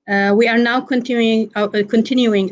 We are now continuing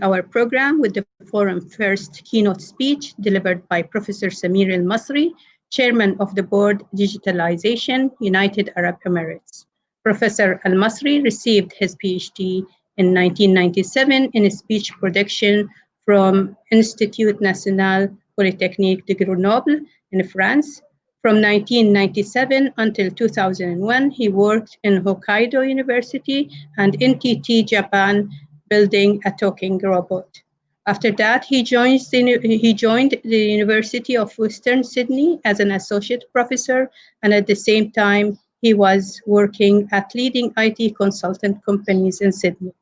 our program with the forum first keynote speech delivered by Professor Samir al-Masri, Chairman of the Board Digitalization, United Arab Emirates. Professor al-Masri received his PhD in 1997 in speech production from Institut National Polytechnique de Grenoble in France. From 1997 until 2001, he worked in Hokkaido University and NTT Japan, building a talking robot. After that, he joined the University of Western Sydney as an associate professor, and at the same time, he was working at leading IT consultant companies in Sydney.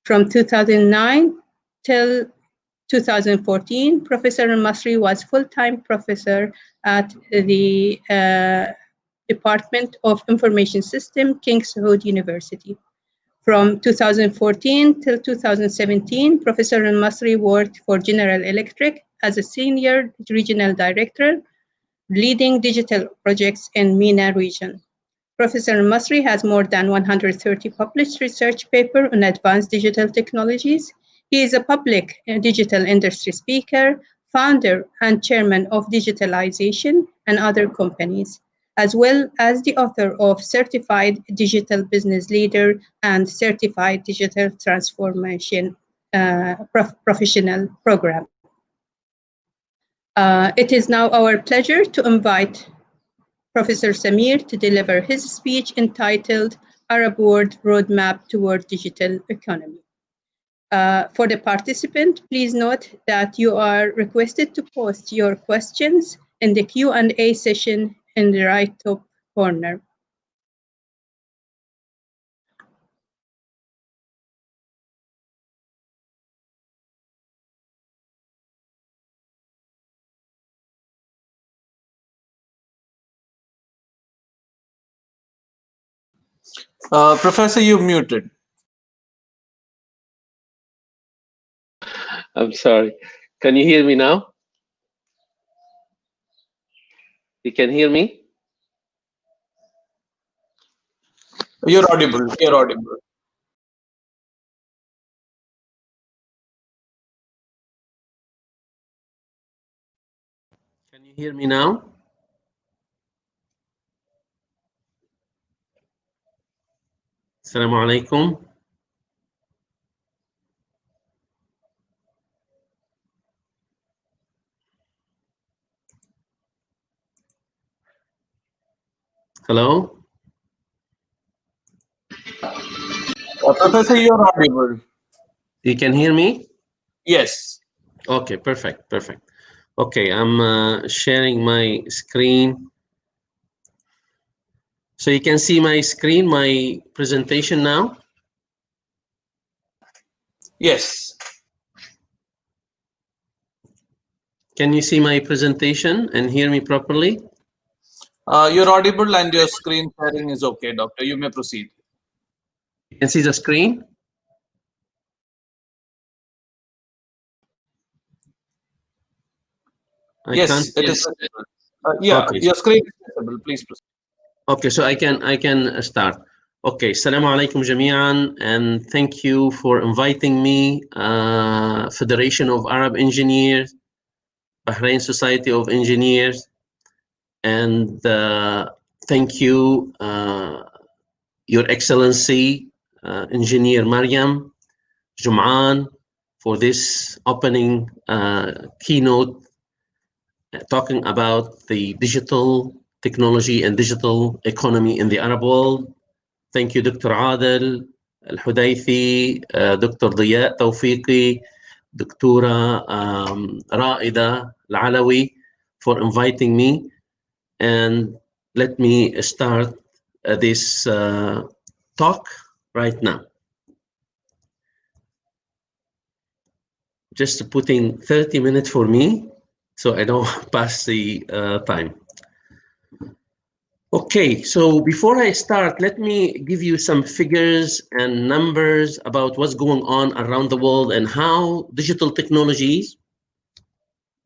From 2009 till 2014, Professor al-Masri was full-time professor at the Department of Information System, King Saud University. From 2014 till 2017, Professor al-Masri worked for General Electric as a senior regional director, leading digital projects in MENA region. Professor al-Masri has more than 130 published research papers on advanced digital technologies. He is a public digital industry speaker, founder and chairman of Digitalization and other companies, as well as the author of Certified Digital Business Leader and Certified Digital Transformation Professional Program. It is now our pleasure to invite Professor Samir to deliver his speech entitled Arab World Roadmap Toward Digital Economy. For the participant, please note that you are requested to post your questions in the Q&A session in the right top corner. Professor, you're muted. I'm sorry. Can you hear me now? You can hear me? You're audible. You're audible. Can you hear me now? Assalamu alaikum. Hello? Professor, you're audible. You can hear me? Yes. Okay, perfect, perfect. Okay, I'm sharing my screen. So you can see my screen, my presentation now? Yes. Can you see my presentation and hear me properly? You're audible and your screen sharing is okay, doctor. You may proceed. You can see the screen? Yes, it is. Yeah, okay. Your screen is visible. Please proceed. Okay, so I can start. Okay, Assalamu alaikum jami'an, and thank you for inviting me, Federation of Arab Engineers, Bahrain Society of Engineers, and thank you, Your Excellency, Engineer Mariam Jum'an, for this opening keynote talking about the digital technology and digital economy in the Arab world. Thank you, Dr. Adel Al-Hudayfi, Dr. Diya Tawfiqi, Dr. Raida Al-Alawi for inviting me. And let me start this talk right now. Just putting 30 minutes for me, so I don't pass the time. Okay, so before I start, let me give you some figures and numbers about what's going on around the world and how digital technologies,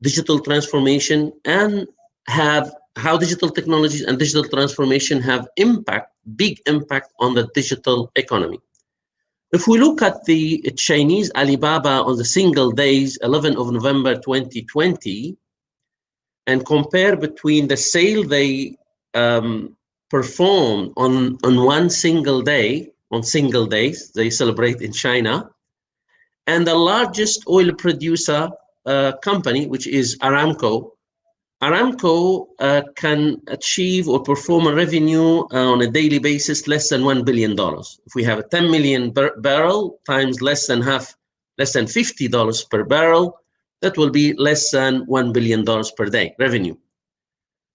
digital transformation, and how digital technologies and digital transformation have big impact on the digital economy. If we look at the Chinese Alibaba on the single days, 11 of November 2020, and compare between the sale they performed on one single day, on single days they celebrate in China, and the largest oil producer company, which is Aramco. Aramco can achieve or perform a revenue on a daily basis less than $1 billion. If we have a 10 million barrel times less than $50 per barrel, that will be less than $1 billion per day revenue.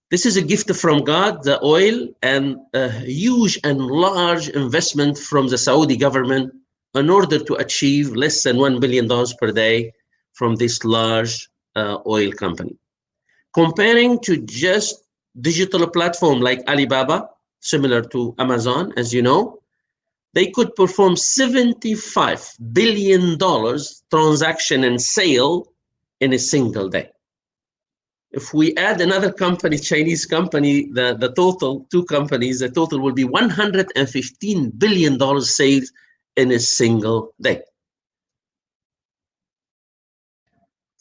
This is a gift from God, the oil, and a huge and large investment from the Saudi government in order to achieve less than $1 billion per day from this large oil company. Comparing to just digital platform like Alibaba, similar to Amazon, as you know, they could perform $75 billion transaction and sale in a single day. If we add another company, Chinese company, the total, two companies, the total will be $115 billion sales in a single day.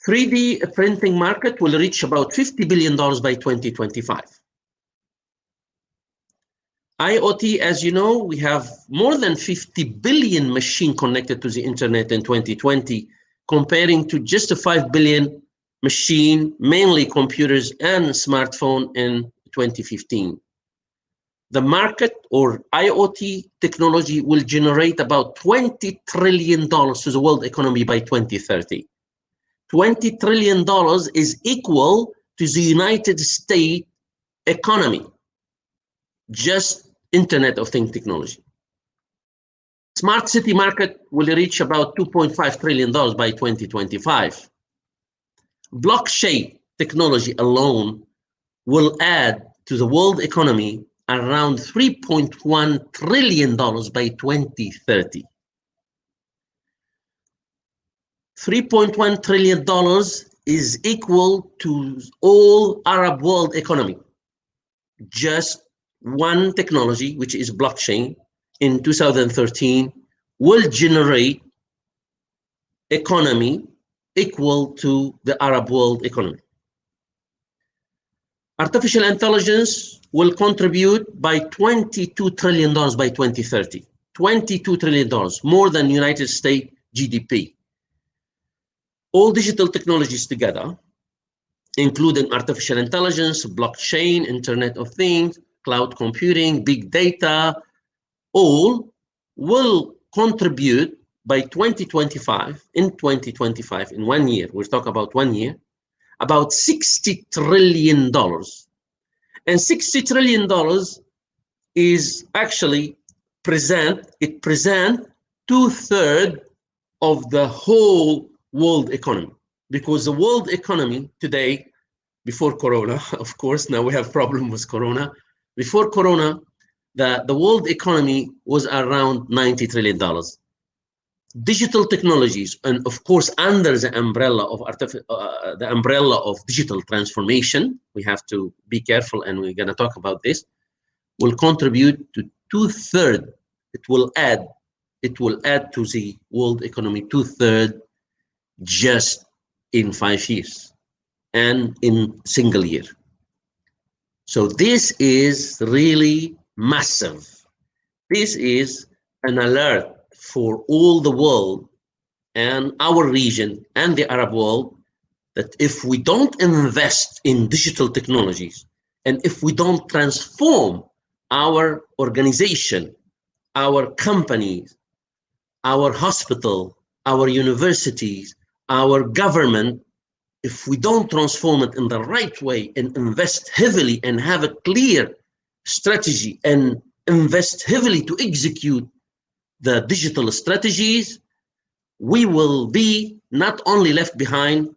3D printing market will reach about $50 billion by 2025. IoT, as you know, we have more than 50 billion machines connected to the internet in 2020, comparing to just a 5 billion machine, mainly computers and smartphone in 2015. The market or IoT technology will generate about $20 trillion to the world economy by 2030. $20 trillion is equal to the United States economy, just Internet of Things technology. Smart city market will reach about $2.5 trillion by 2025. Blockchain technology alone will add to the world economy around $3.1 trillion by 2030. $3.1 trillion is equal to all Arab world economy. Just one technology, which is blockchain, in 2013 will generate economy equal to the Arab world economy. Artificial intelligence will contribute by $22 trillion by 2030. $22 trillion, more than United States GDP. All digital technologies together, including artificial intelligence, blockchain, Internet of Things, cloud computing, big data, all will contribute by 2025, in 1 year, we're talking about 1 year, about $60 trillion. And $60 trillion is actually present 2/3 of the whole world economy, because the world economy today, before Corona, of course, now we have problem with Corona. Before Corona, the world economy was around $90 trillion. Digital technologies, and of course, under the umbrella of digital transformation, we have to be careful, and we're going to talk about this, will contribute to 2/3. It will add to the world economy 2/3 just in 5 years and in single year. So this is really massive. This is an alert for all the world and our region and the Arab world that if we don't invest in digital technologies and if we don't transform our organization, our companies, our hospital, our universities, our government, if we don't transform it in the right way and invest heavily and have a clear strategy and invest heavily to execute the digital strategies, we will be not only left behind,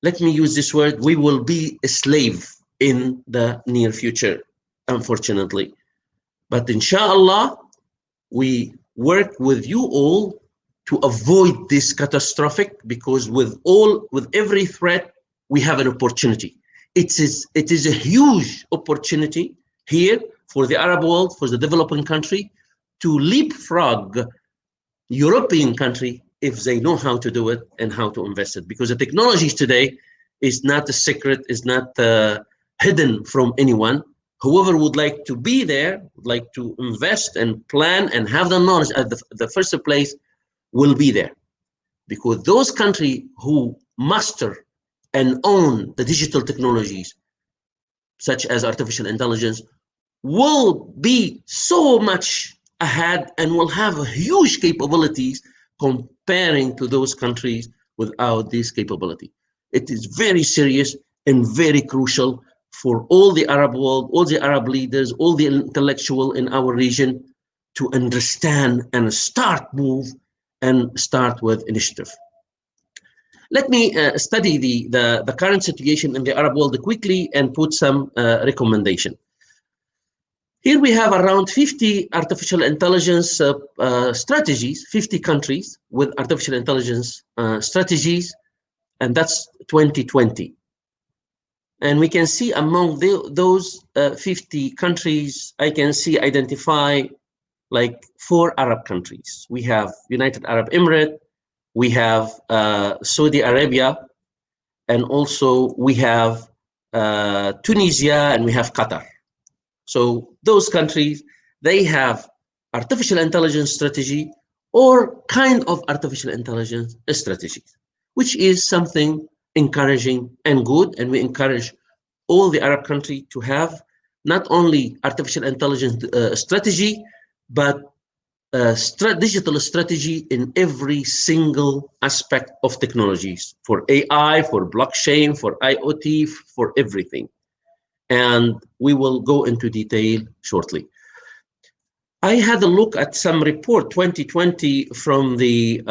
let me use this word, we will be a slave in the near future, unfortunately. But inshallah, we work with you all to avoid this catastrophic, because with every threat, we have an opportunity. It is a huge opportunity here for the Arab world, for the developing country, to leapfrog European country if they know how to do it and how to invest it. Because the technologies today is not a secret, is not hidden from anyone. Whoever would like to be there, would like to invest and plan and have the knowledge at the first place, will be there. Because those countries who master and own the digital technologies, such as artificial intelligence, will be so much ahead and will have huge capabilities comparing to those countries without this capability. It is very serious and very crucial for all the Arab world, all the Arab leaders, all the intellectual in our region to understand and start with initiative. Let me study the current situation in the Arab world quickly and put some recommendation. Here we have around 50 artificial intelligence strategies, 50 countries with artificial intelligence strategies, and that's 2020. And we can see among those 50 countries, I can see identify like 4 Arab countries. We have United Arab Emirates, we have Saudi Arabia, and also we have Tunisia, and we have Qatar. So those countries, they have artificial intelligence strategy or kind of artificial intelligence strategy, which is something encouraging and good. And we encourage all the Arab countries to have not only artificial intelligence strategy, but digital strategy in every single aspect of technologies, for AI, for blockchain, for IoT, for everything. And we will go into detail shortly. I had a look at some report 2020 from the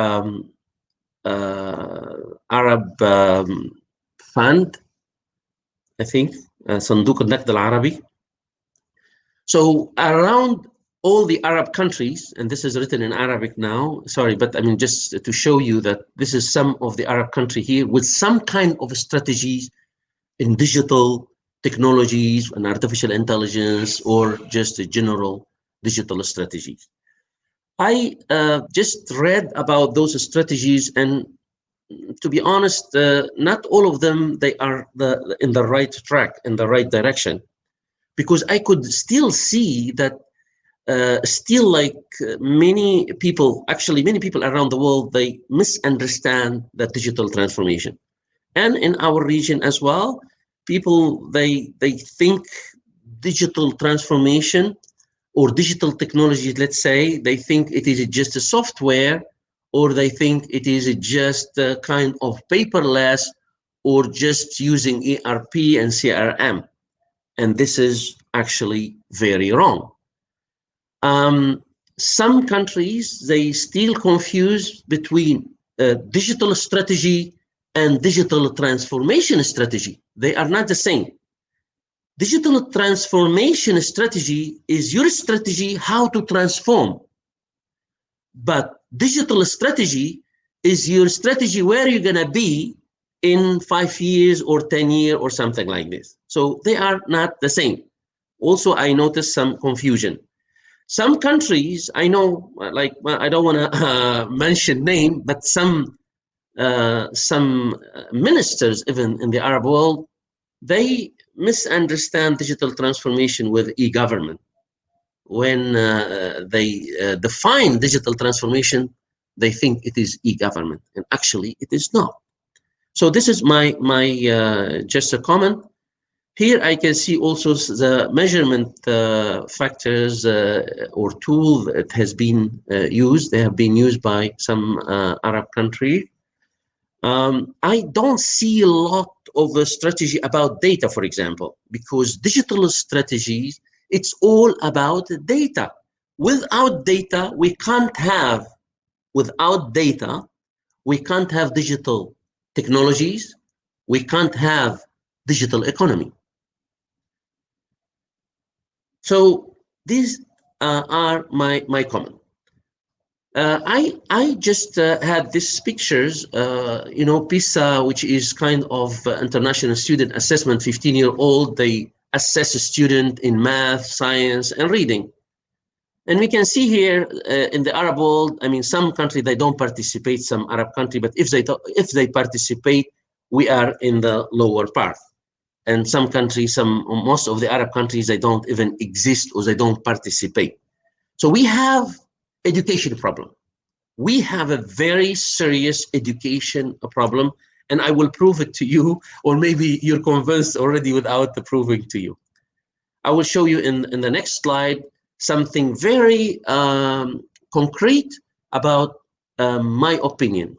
Arab Fund, I think, صندوق النقد العربي. So around all the Arab countries, and this is written in Arabic now, sorry, but I mean, just to show you that this is some of the Arab country here with some kind of strategies in digital technologies and artificial intelligence, or just a general digital strategies. I just read about those strategies, and to be honest, not all of them, they are in the right track, in the right direction, because I could still see that still like many people, actually many people around the world, they misunderstand the digital transformation. And in our region as well, people, they think digital transformation or digital technology, let's say, they think it is just a software, or they think it is just a kind of paperless, or just using ERP and CRM. And this is actually very wrong. Some countries, they still confuse between digital strategy and digital transformation strategy. They are not the same. Digital transformation strategy is your strategy how to transform. But digital strategy is your strategy where you're gonna be in 5 years or 10 years or something like this. So they are not the same. Also, I noticed some confusion. Some countries, I know, like, well, I don't want to mention name, but some ministers, even in the Arab world, they misunderstand digital transformation with e-government. When they define digital transformation, they think it is e-government, and actually it is not. So this is my just a comment. Here I can see also the measurement factors or tool that has been used. They have been used by some Arab country. I don't see a lot of a strategy about data, for example, because digital strategies, it's all about data. Without data, we can't have digital technologies. We can't have digital economy. So these are my comment. I just had these pictures, you know, PISA, which is kind of international student assessment, 15-year-old, they assess a student in math, science, and reading. And we can see here in the Arab world, I mean, some countries, they don't participate, some Arab country, but if they participate, we are in the lower part. And some countries, most of the Arab countries, they don't even exist or they don't participate. So we have education problem. We have a very serious education problem, and I will prove it to you, or maybe you're convinced already without the proving to you. I will show you in the next slide something very concrete about my opinion.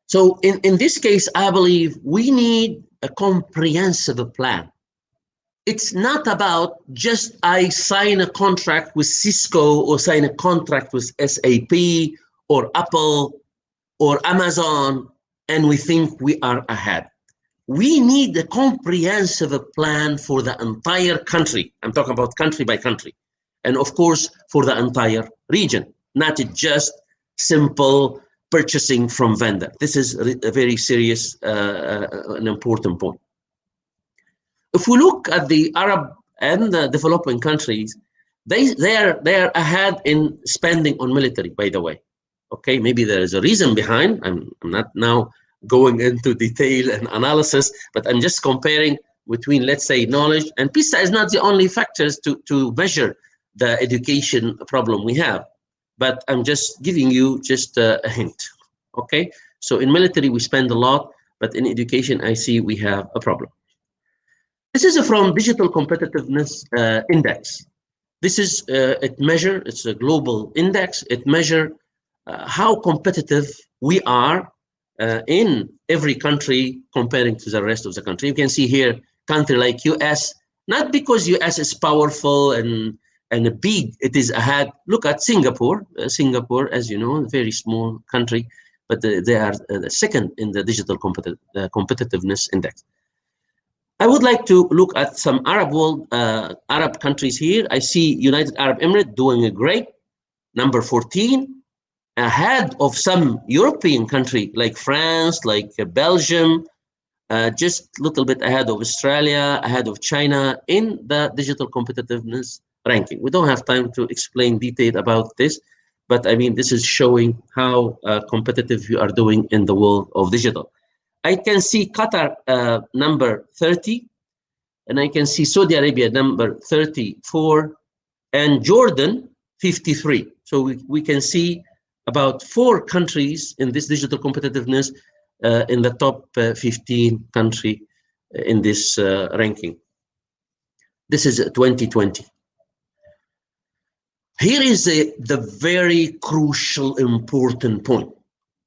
So in this case, I believe we need a comprehensive plan. It's not about just I sign a contract with Cisco or sign a contract with SAP or Apple or Amazon and we think we are ahead. We need a comprehensive plan for the entire country. I'm talking about country by country. And of course, for the entire region, not just simple purchasing from vendor. This is a very serious, an important point. If we look at the Arab and the developing countries, they are ahead in spending on military, by the way. Okay, maybe there is a reason behind. I'm not now going into detail and analysis, but I'm just comparing between, let's say, knowledge, and PISA is not the only factors to measure the education problem we have, but I'm just giving you just a hint. Okay, so in military we spend a lot, but in education I see we have a problem. This is from Digital Competitiveness Index. This is it's a global index. It measures how competitive we are in every country comparing to the rest of the country. You can see here, country like US, not because US is powerful and big, it is ahead. Look at Singapore. Singapore, as you know, a very small country, but they are second in the Digital Competitiveness Index. I would like to look at some Arab countries here. I see United Arab Emirates doing a great, number 14, ahead of some European country like France, like Belgium, just a little bit ahead of Australia, ahead of China in the digital competitiveness ranking. We don't have time to explain detail about this, but I mean, this is showing how competitive you are doing in the world of digital. I can see Qatar number 30, and I can see Saudi Arabia number 34, and Jordan 53. So we can see about 4 countries in this digital competitiveness in the top 15 country in this ranking. This is 2020. Here is the very crucial, important point.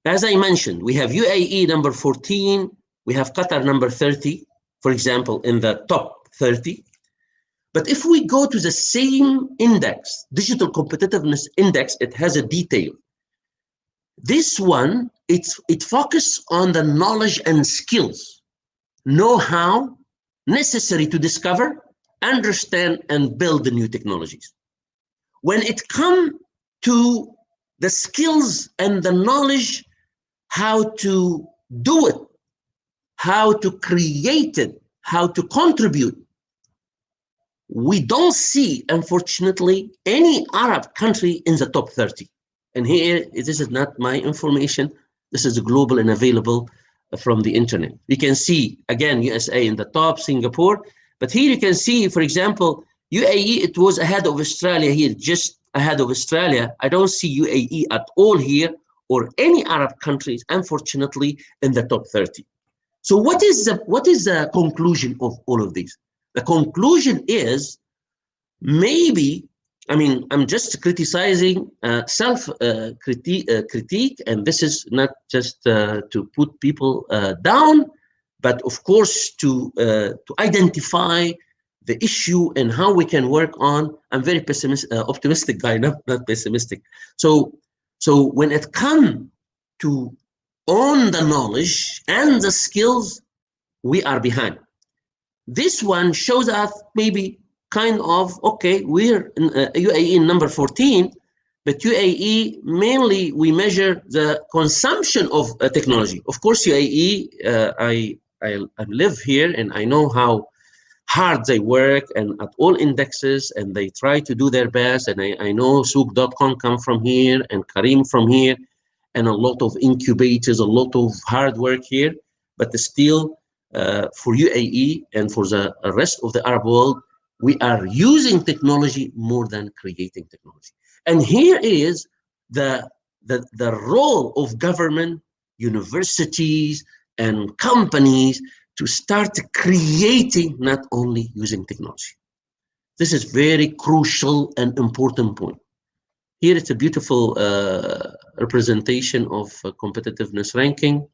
As I mentioned, we have UAE number 14, we have Qatar number 30, for example, in the top 30. But if we go to the same index, Digital Competitiveness Index, it has a detail. This one, it focuses on the knowledge and skills, know-how necessary to discover, understand, and build the new technologies. When it comes to the skills and the knowledge, how to do it, how to create it, how to contribute, we don't see, unfortunately, any Arab country in the top 30. And here, this is not my information. This is global and available from the internet. You can see, again, USA in the top, Singapore. But here you can see, for example, UAE, it was ahead of Australia here, just ahead of Australia. I don't see UAE at all here or any Arab countries, unfortunately, in the top 30. So what is the conclusion of all of these? The conclusion is maybe, I mean, I'm just criticizing critique, and this is not just to put people down, but of course to identify the issue and how we can work on. I'm very optimistic guy, not pessimistic. So when it comes to own the knowledge and the skills, we are behind. This one shows us maybe kind of, okay, we're in UAE in number 14, but UAE mainly we measure the consumption of technology. Of course, UAE, I live here and I know how hard they work and at all indexes, and they try to do their best. And I know Souk.com come from here and Karim from here, and a lot of incubators, a lot of hard work here. But still, for UAE and for the rest of the Arab world, we are using technology more than creating technology. And here is the role of government, universities, and companies to start creating, not only using technology. This is very crucial and important point. Here it's a beautiful representation of competitiveness ranking.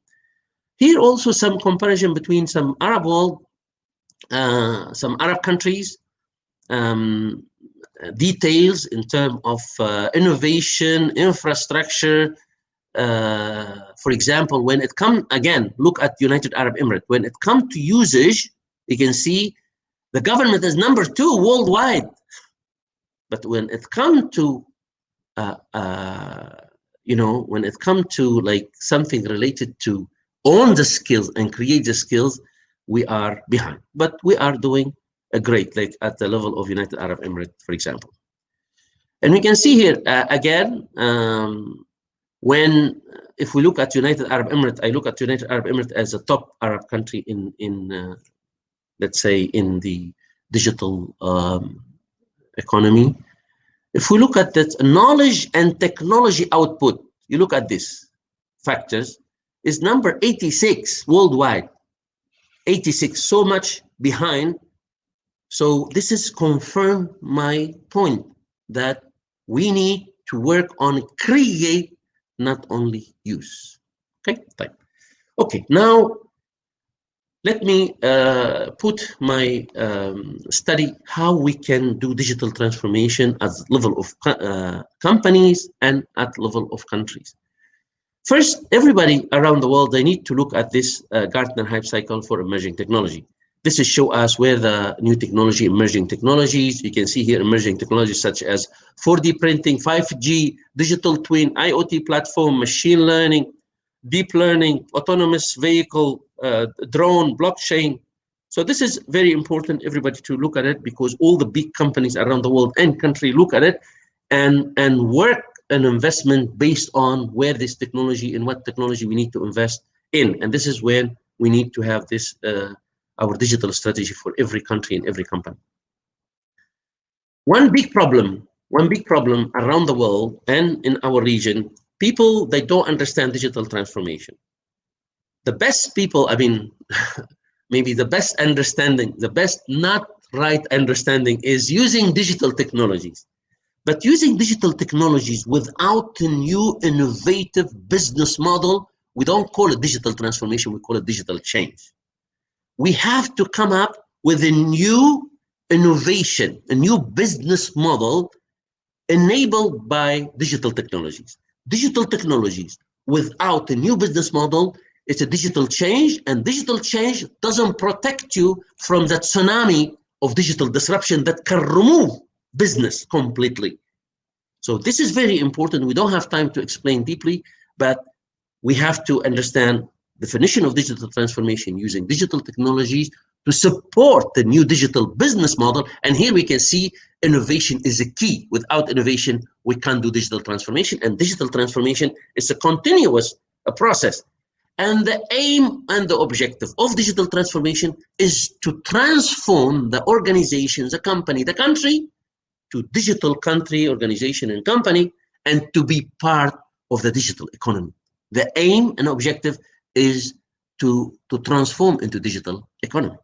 Here also some comparison between some Arab world, some Arab countries, details in terms of innovation, infrastructure. For example, when it comes, again, look at United Arab Emirates. When it comes to usage, you can see the government is number 2 worldwide. But when it comes to, when it comes to like something related to own the skills and create the skills, we are behind. But we are doing a great, like at the level of United Arab Emirates, for example. And we can see here again, if we look at United Arab Emirates, I look at United Arab Emirates as a top Arab country in let's say, in the digital economy. If we look at that knowledge and technology output, you look at this factors, is number 86 worldwide. 86, so much behind. So this is confirm my point that we need to work on create, not only use. Okay, fine. Okay, now let me put my study how we can do digital transformation at level of companies and at level of countries. First, everybody around the world, they need to look at this Gartner hype cycle for emerging technology. This is show us where the new technology, emerging technologies. You can see here emerging technologies such as 4D printing, 5G, digital twin, IoT platform, machine learning, deep learning, autonomous vehicle, drone, blockchain. So this is very important, everybody, to look at it, because all the big companies around the world and country look at it and work an investment based on where this technology and what technology we need to invest in. And this is when we need to have this our digital strategy for every country and every company. One big problem around the world and in our region, people, they don't understand digital transformation. The best people, I mean, maybe the best understanding, the best not right understanding is using digital technologies. But using digital technologies without a new innovative business model, we don't call it digital transformation, we call it digital change. We have to come up with a new innovation, a new business model enabled by digital technologies. Digital technologies without a new business model, it's a digital change, and digital change doesn't protect you from that tsunami of digital disruption that can remove business completely. So this is very important. We don't have time to explain deeply, but we have to understand definition of digital transformation using digital technologies to support the new digital business model. And here we can see innovation is a key. Without innovation, we can't do digital transformation. And digital transformation is a continuous process. And the aim and the objective of digital transformation is to transform the organization, the company, the country to digital country, organization, and company, and to be part of the digital economy. The aim and objective is to transform into digital economy.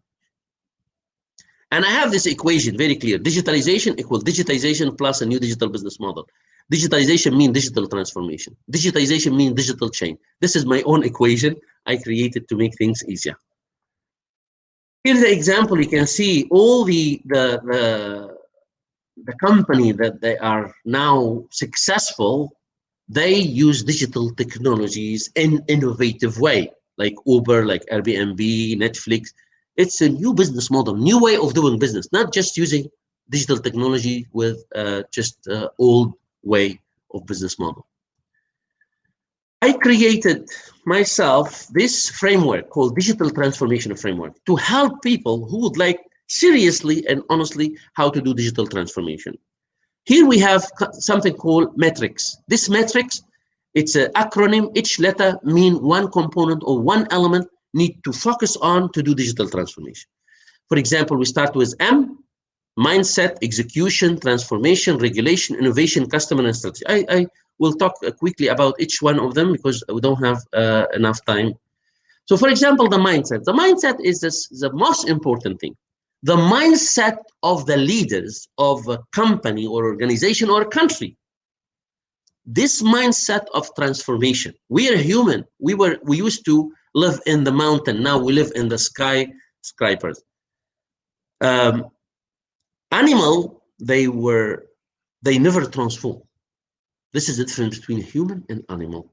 And I have this equation very clear. Digitalization equals digitization plus a new digital business model. Digitalization means digital transformation. Digitization means digital change. This is my own equation I created to make things easier. Here's the example. You can see all the company that they are now successful, they use digital technologies in innovative way, like Uber, like Airbnb, Netflix. It's a new business model, new way of doing business, not just using digital technology with just old way of business model. I created myself this framework called Digital Transformation Framework to help people who would like seriously and honestly how to do digital transformation. Here we have something called metrics. This metrics, it's an acronym. Each letter mean one component or one element need to focus on to do digital transformation. For example, we start with M, mindset, execution, transformation, regulation, innovation, customer, and strategy. I will talk quickly about each one of them because we don't have enough time. So for example, the mindset. The mindset is the most important thing. The mindset of the leaders of a company or organization or a country. This mindset of transformation. We are human. We used to live in the mountain. Now we live in the skyscrapers. Animal, they never transform. This is the difference between human and animal.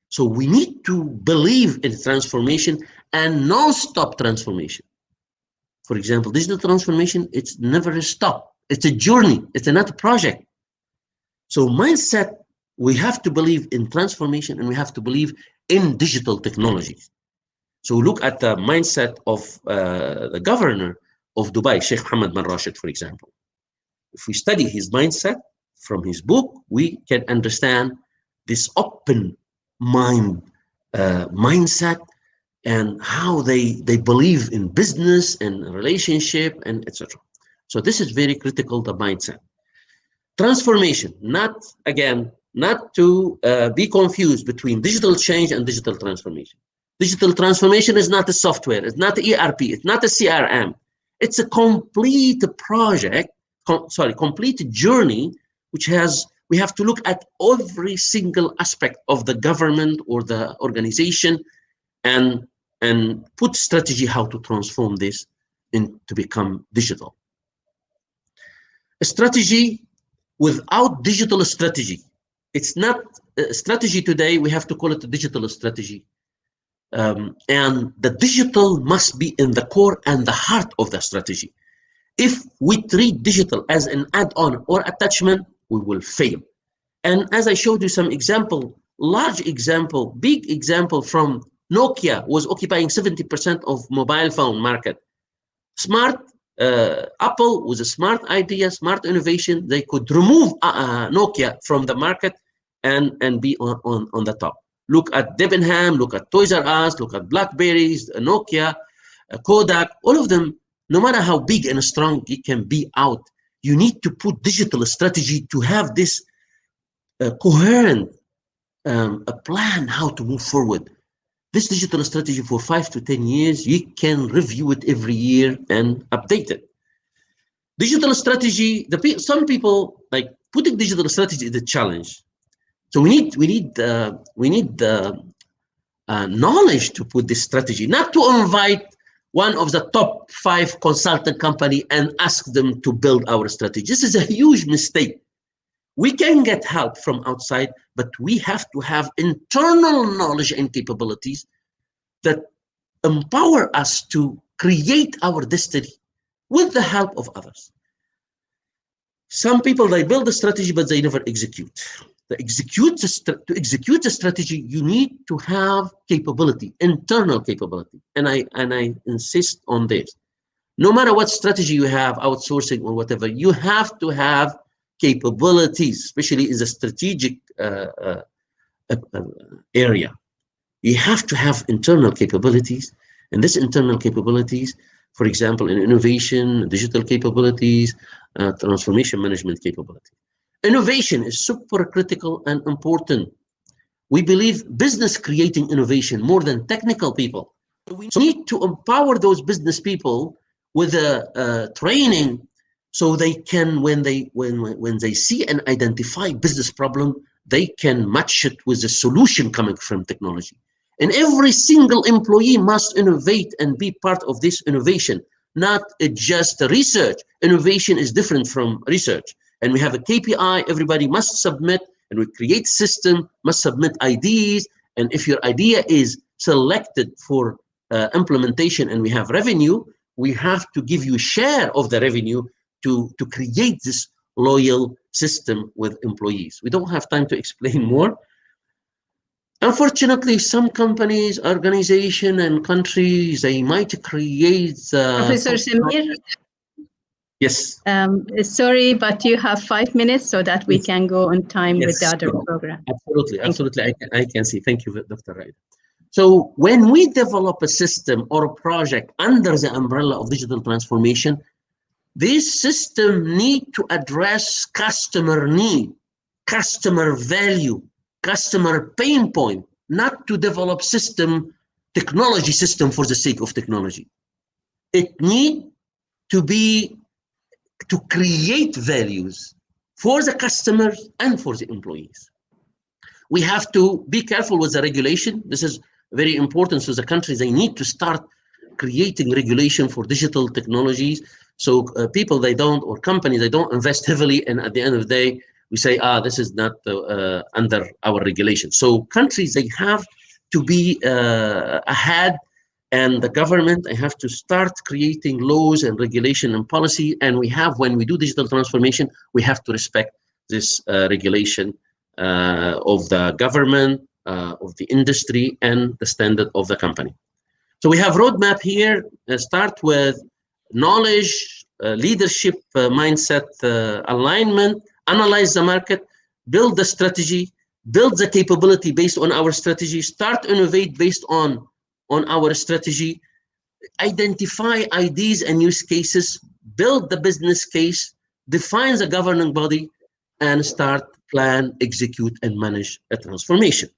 So we need to believe in transformation and non-stop transformation. For example, digital transformation, it's never a stop. It's a journey. It's not a project. So mindset, we have to believe in transformation and we have to believe in digital technologies. So look at the mindset of the governor of Dubai, Sheikh Mohammed bin Rashid, for example. If we study his mindset from his book, we can understand this open mindset and how they believe in business and relationship and etc. So this is very critical, the mindset. Transformation, not to be confused between digital change and digital transformation. Digital transformation is not a software, it's not ERP, it's not a CRM. It's a complete project, complete journey, which we have to look at every single aspect of the government or the organization and put strategy how to transform this to become digital. A strategy without digital strategy, it's not a strategy today, we have to call it a digital strategy. And the digital must be in the core and the heart of the strategy. If we treat digital as an add-on or attachment, we will fail. And as I showed you some example, large example, big example from Nokia was occupying 70% of mobile phone market. Smart, Apple was a smart idea, smart innovation. They could remove Nokia from the market and be on the top. Look at Debenham, look at Toys R Us, look at Blackberries, Nokia, Kodak, all of them, no matter how big and strong it can be out, you need to put digital strategy to have this coherent a plan how to move forward. This digital strategy for 5 to 10 years, you can review it every year and update it. Digital strategy, some people like putting digital strategy is a challenge. So we need knowledge to put this strategy, not to invite one of the top 5 consultant company and ask them to build our strategy. This is a huge mistake. We can get help from outside, but we have to have internal knowledge and capabilities that empower us to create our destiny with the help of others. Some people, they build a strategy, but they never execute. To execute the strategy, you need to have capability, internal capability. And I insist on this. No matter what strategy you have, outsourcing or whatever, you have to have capabilities, especially in the strategic area. You have to have internal capabilities, and this internal capabilities, for example, in innovation, digital capabilities, transformation management capability. Innovation is super critical and important. We believe business creating innovation more than technical people. So we need to empower those business people with a training so they can, when they see and identify business problem, they can match it with a solution coming from technology. And every single employee must innovate and be part of this innovation, not just research. Innovation is different from research. And we have a KPI, everybody must submit, and we create system, must submit IDs. And if your idea is selected for implementation and we have revenue, we have to give you share of the revenue to create this loyal system with employees. We don't have time to explain more. Unfortunately, some companies, organizations, and countries, they might create... Professor Samir, Yes. Sorry, but you have 5 minutes so that we Yes. can go on time with the Yes. other program. Absolutely. Thank you. Absolutely. I can see. Thank you, Dr. Raida. So when we develop a system or a project under the umbrella of digital transformation, this system need to address customer need, customer value, customer pain point, not to develop technology system for the sake of technology. It need to be to create values for the customers and for the employees. We have to be careful with the regulation. This is very important. So the countries, they need to start creating regulation for digital technologies. So people, they don't, or companies, they don't invest heavily. And at the end of the day, we say, this is not under our regulation. So countries, they have to be ahead, and the government, they have to start creating laws and regulation and policy. And we have, when we do digital transformation, we have to respect this regulation of the government, of the industry, and the standard of the company. So we have roadmap here. Start with knowledge, leadership, mindset, alignment, analyze the market, build the strategy, build the capability based on our strategy, start innovate based on our strategy, identify ideas and use cases, build the business case, define the governing body, and start, plan, execute, and manage a transformation.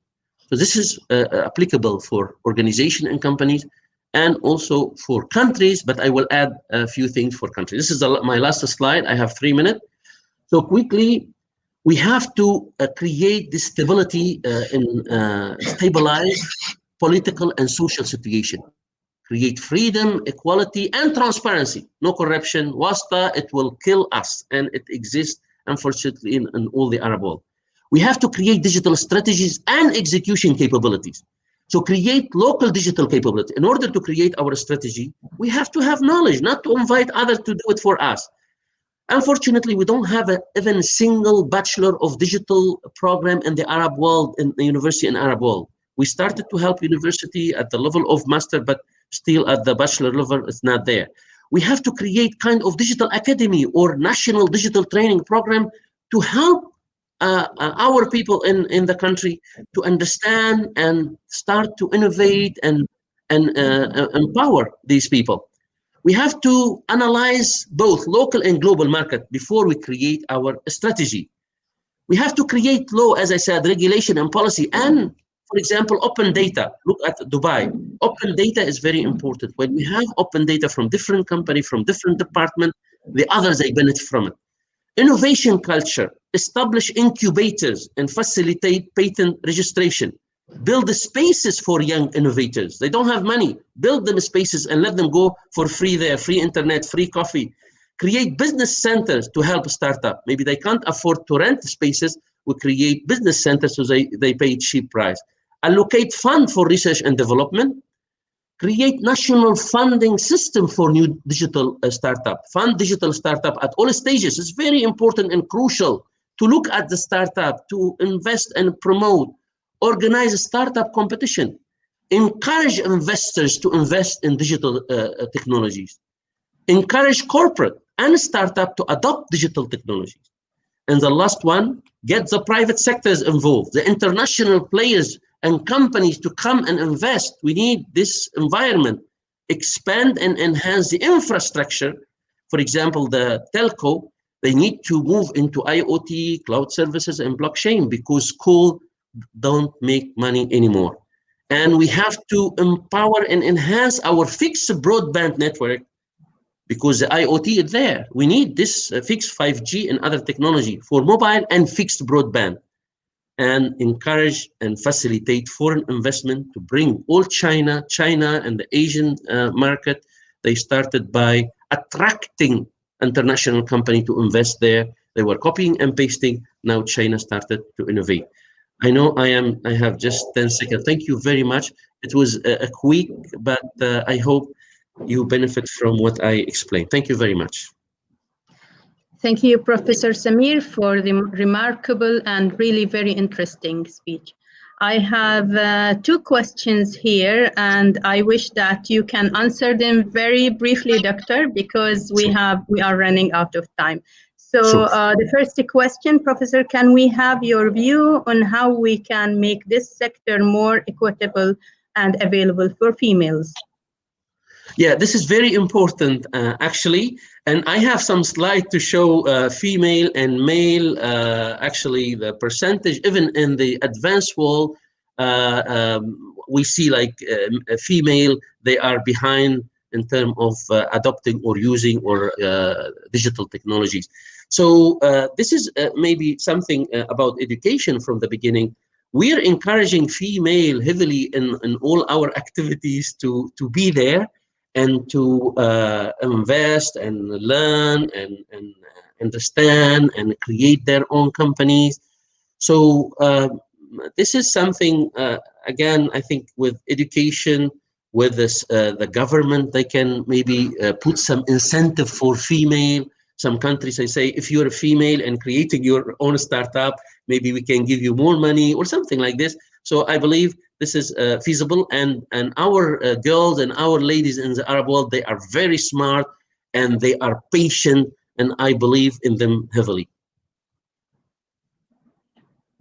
So this is applicable for organization and companies, and also for countries, but I will add a few things for countries. This is my last slide. I have 3 minutes. So quickly, we have to create this stability in stabilize political and social situation. Create freedom, equality, and transparency. No corruption. Wasta, it will kill us, and it exists, unfortunately, in all the Arab world. We have to create digital strategies and execution capabilities. So create local digital capability. In order to create our strategy, we have to have knowledge, not to invite others to do it for us. Unfortunately, we don't have even a single bachelor of digital program in the Arab world, in the university in Arab world. We started to help university at the level of master, but still at the bachelor level, it's not there. We have to create kind of digital academy or national digital training program to help our people in the country to understand and start to innovate and empower these people. We have to analyze both local and global market before we create our strategy. We have to create law, as I said, regulation and policy, and for example, open data. Look at Dubai. Open data is very important. When we have open data from different companies, from different departments, the others, they benefit from it. Innovation culture, establish incubators and facilitate patent registration. Build the spaces for young innovators. They don't have money. Build them spaces and let them go for free there, free internet, free coffee. Create business centers to help startup. Maybe they can't afford to rent spaces. We create business centers so they pay cheap price. Allocate fund for research and development. Create national funding system for new digital startup. Fund digital startup at all stages. It's very important and crucial to look at the startup, to invest and promote. Organize a startup competition. Encourage investors to invest in digital technologies. Encourage corporate and startup to adopt digital technologies. And the last one, get the private sectors involved, the international players and companies to come and invest. We need this environment. Expand and enhance the infrastructure. For example, the telco, they need to move into IoT, cloud services, and blockchain because coal don't make money anymore. And we have to empower and enhance our fixed broadband network because the IoT is there. We need this fixed 5G and other technology for mobile and fixed broadband. And encourage and facilitate foreign investment to bring all China and the Asian market. They started by attracting international company to invest there. They were copying and pasting. Now China started to innovate. I know I have just 10 seconds. Thank you very much. It was a quick, but I hope you benefit from what I explained. Thank you very much. Thank you, Professor Samir, for the remarkable and really very interesting speech. I have two questions here, and I wish that you can answer them very briefly, Doctor, because we are running out of time. So the first question, Professor, can we have your view on how we can make this sector more equitable and available for females? Yeah, this is very important, actually. And I have some slide to show female and male, actually, the percentage, even in the advanced world, we see like a female, they are behind in terms of adopting or using or digital technologies. So this is maybe something about education from the beginning. We are encouraging female heavily in all our activities to be there and to invest and learn and understand and create their own companies. So this is something, again, I think with education, with this, the government, they can maybe put some incentive for female. Some countries, I say, if you're a female and creating your own startup, maybe we can give you more money or something like this. So I believe this is feasible, and our girls and our ladies in the Arab world, they are very smart and they are patient, and I believe in them heavily.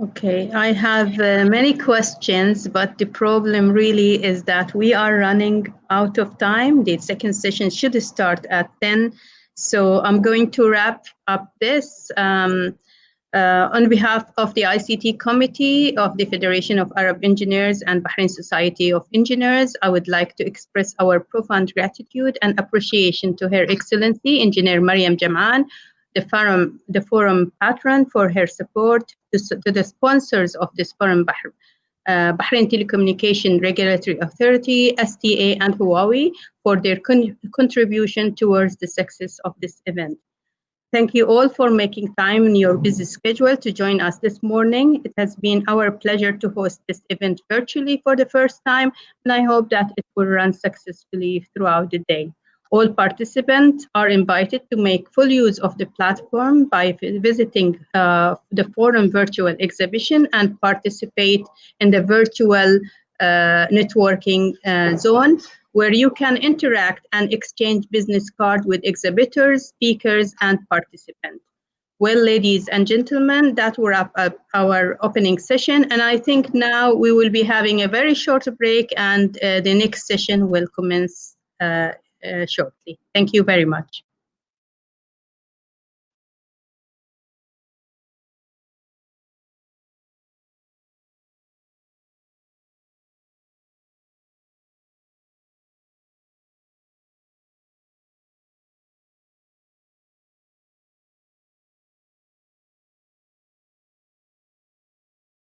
Okay, I have many questions, but the problem really is that we are running out of time. The second session should start at 10. So I'm going to wrap up this. On behalf of the ICT Committee of the Federation of Arab Engineers and Bahrain Society of Engineers, I would like to express our profound gratitude and appreciation to Her Excellency Engineer Mariam Jam'an, the forum patron, for her support, to the sponsors of this forum, Bahrain Telecommunication Regulatory Authority, STA, and Huawei, for their contribution towards the success of this event. Thank you all for making time in your busy schedule to join us this morning. It has been our pleasure to host this event virtually for the first time, and I hope that it will run successfully throughout the day. All participants are invited to make full use of the platform by visiting the forum virtual exhibition and participate in the virtual networking zone, where you can interact and exchange business cards with exhibitors, speakers, and participants. Well, ladies and gentlemen, that will wrap up our opening session. And I think now we will be having a very short break, and the next session will commence shortly. Thank you very much.